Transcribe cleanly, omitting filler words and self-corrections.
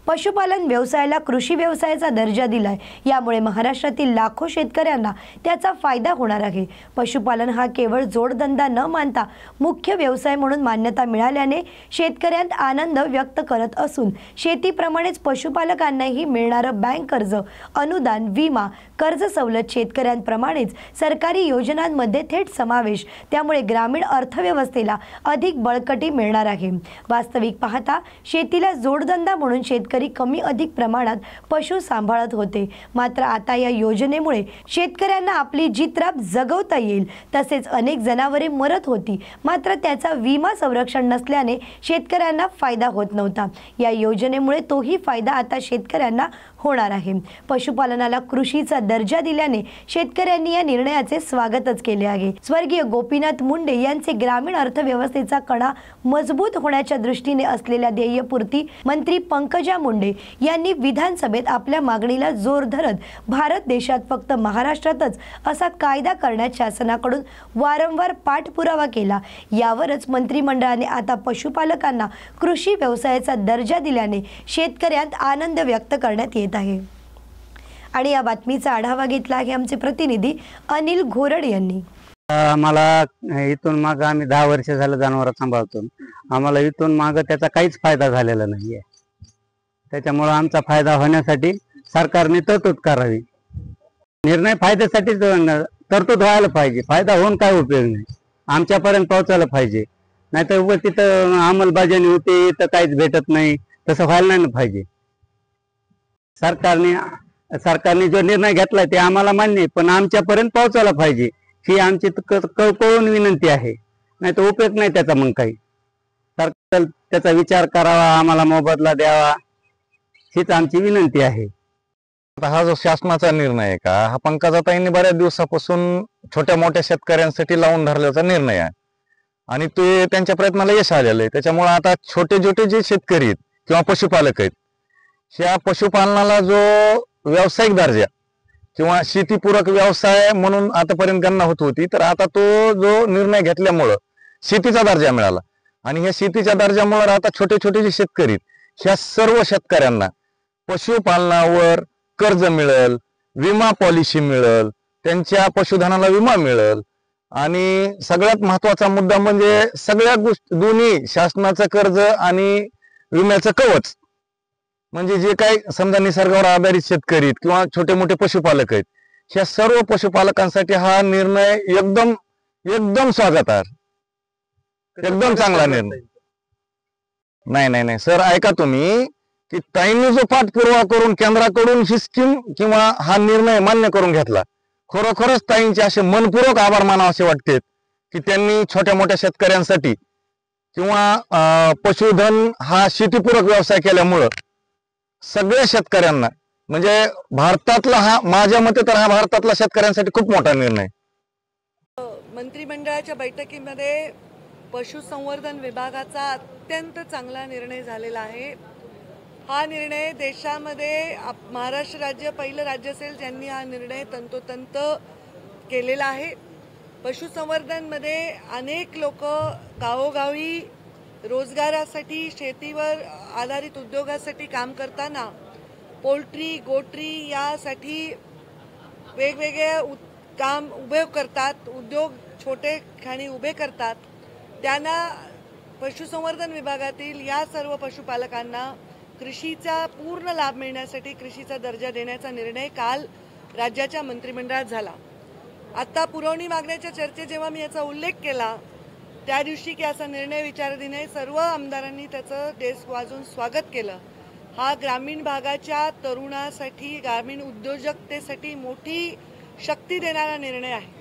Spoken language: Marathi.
पशुपालन व्यवसायाला कृषी व्यवसायाचा दर्जा दिलाय। यामुळे महाराष्ट्रातील लाखो शेतकऱ्यांना त्याचा फायदा होणार आहे। पशुपालन हा केवळ जोडधंदा न मानता मुख्य व्यवसाय म्हणून मान्यता मिळाल्याने शेतकऱ्यांत आनंद व्यक्त करत असून शेतीप्रमाणेच पशुपालकांनाही मिळणारं बँक कर्ज, अनुदान, विमा, कर्ज सवलत शेतकऱ्यांप्रमाणेच सरकारी योजनांमध्ये थेट समावेश, त्यामुळे ग्रामीण अर्थव्यवस्थेला अधिक बळकटी मिळणार आहे। वास्तविक पाहता शेतीला जोडधंदा म्हणून शेतकरी कमी अधिक प्रमाणात पशु सांभाळत होते, मात्र आता या योजनेमुळे शेतकऱ्यांना आपली जित्राप जगवता येईल। तसेच अनेक जनावरे मरत होती, मात्र त्याचा विमा संरक्षण नसल्याने शेतकऱ्यांना फायदा होत नव्हता। या योजनेमुळे तोही फायदा आता शेतकऱ्यांना होणार आहे। पशुपालनाला कृषीचा दर्जा दिल्याने शेतकऱ्यांनी या निर्णयाचे स्वागतच केले आहे। स्वर्गीय गोपीनाथ मुंडे यांचे ग्रामीण अर्थव्यवस्थेचा कणा मजबूत होण्याच्या दृष्टीने असलेल्या ध्येयपूर्ती मंत्री पंकजा मुंडे यांनी विधानसभेत आपल्या मागणीला जोर धरत भारत देशात फक्त महाराष्ट्रातच असा कायदा करण्यात शासनाकडून वारंवार पाठपुरावा केला। यावरच मंत्रिमंडळाने आता पशुपालकांना कृषी व्यवसायाचा दर्जा दिल्याने शेतकऱ्यांत आनंद व्यक्त करण्यात येत आहे। आणि या बातमीचा आढावा घेतला आहे आमचे प्रतिनिधी अनिल घोरड यांनी। आम्हाला इथून माग आम्ही 10 वर्ष झालं जनावर सांभाळतो। आम्हाला इथून माग त्याचा काहीच फायदा झालेला नाहीये। त्याच्यामुळे आमचा फायदा होण्यासाठी सरकारने तरतूद करावी। निर्णय फायद्यासाठी तरतूद व्हायला पाहिजे। फायदा होऊन काय उपयोग नाही, आमच्यापर्यंत पोहोचायला पाहिजे। नाहीतर उगाच तिथं अंमलबजावणी होते तर काहीच भेटत नाही, तसं व्हायला नाही पाहिजे। सरकारने जो निर्णय घेतलाय ते आम्हाला मान्य आहे, पण आमच्यापर्यंत पोहोचायला पाहिजे ही आमची कळकळून विनंती आहे। नाही तर उपयोग नाही त्याचा। मग काही सरकार त्याचा विचार करावा, आम्हाला मोबदला द्यावा हीच आमची विनंती आहे। हा जो शासनाचा निर्णय आहे का, हा पंकजाताईंनी बऱ्याच दिवसापासून छोट्या मोठ्या शेतकऱ्यांसाठी लावून धरल्याचा निर्णय आहे आणि ते त्यांच्या प्रयत्नाला यश आलेलं आहे। त्याच्यामुळे आता छोटे छोटे जे शेतकरी आहेत किंवा पशुपालक आहेत, ह्या पशुपालनाला जो व्यावसायिक दर्जा किंवा शेतीपूरक व्यवसाय म्हणून आतापर्यंत गणना होत होती, तर आता तो जो निर्णय घेतल्यामुळं शेतीचा दर्जा मिळाला आणि ह्या शेतीच्या दर्जामुळे आता छोटे छोटे जे शेतकरी ह्या सर्व शेतकऱ्यांना पशुपालनावर कर्ज मिळेल, विमा पॉलिसी मिळेल, त्यांच्या पशुधनाला विमा मिळेल आणि सगळ्यात महत्त्वाचा मुद्दा म्हणजे सगळ्या गोष्टी दोन्ही शासनाचं कर्ज आणि विम्याचं कवच, म्हणजे जे काही समजा निसर्गावर आधारित शेतकरी आहेत किंवा छोटे मोठे पशुपालक आहेत, ह्या सर्व पशुपालकांसाठी हा निर्णय एकदम एकदम स्वागतार्ह, एकदम चांगला निर्णय। नाही सर, ऐका तुम्ही की ताईंनी जो पाठपुरावा करून केंद्राकडून ही स्कीम किंवा हा निर्णय मान्य करून घेतला, खरोखरच ताईंचे असे मनपूर्वक आभार मानावे असे वाटते की त्यांनी छोट्या मोठ्या शेतकऱ्यांसाठी किंवा पशुधन हा शेतीपूरक व्यवसाय केल्यामुळं सगळ्या शेतकऱ्यांना, म्हणजे भारतातला हा, माझ्या मते तर हा भारतातला शेतकऱ्यांसाठी खूप मोठा निर्णय। मंत्रिमंडळाच्या बैठकीमध्ये पशुसंवर्धन विभागाचा अत्यंत चांगला निर्णय झालेला आहे। हा निर्णय देशामध्ये महाराष्ट्र राज्य पहिलं राज्य असेल ज्यांनी हा निर्णय तंतोतंत केलेला आहे। पशुसंवर्धनमध्ये अनेक लोक गावोगावी रोजगारासाठी, शेतीवर आधारित उद्योगासाठी काम करताना पोल्ट्री, गोट्री यासाठी वेगवेगळे काम उभे करतात, उद्योग छोटे खाणी उभे करतात। त्यांना पशुसंवर्धन विभागातील या सर्व पशुपालकांना कृषीचा पूर्ण लाभ मिळण्यासाठी कृषीचा दर्जा देण्याचा निर्णय काल राज्याच्या मंत्रिमंडळात झाला। आता पुरवणी मागण्याच्या चर्चेत जेव्हा मी याचा उल्लेख केला त्या दिवशी की असा निर्णय विचाराधीन सर्व आमदारांनी त्याचं डेस्क वाजवून स्वागत केलं। हा ग्रामीण भागाच्या तरुणासाठी, ग्रामीण उद्योजकतेसाठी मोठी शक्ती देणारा निर्णय आहे।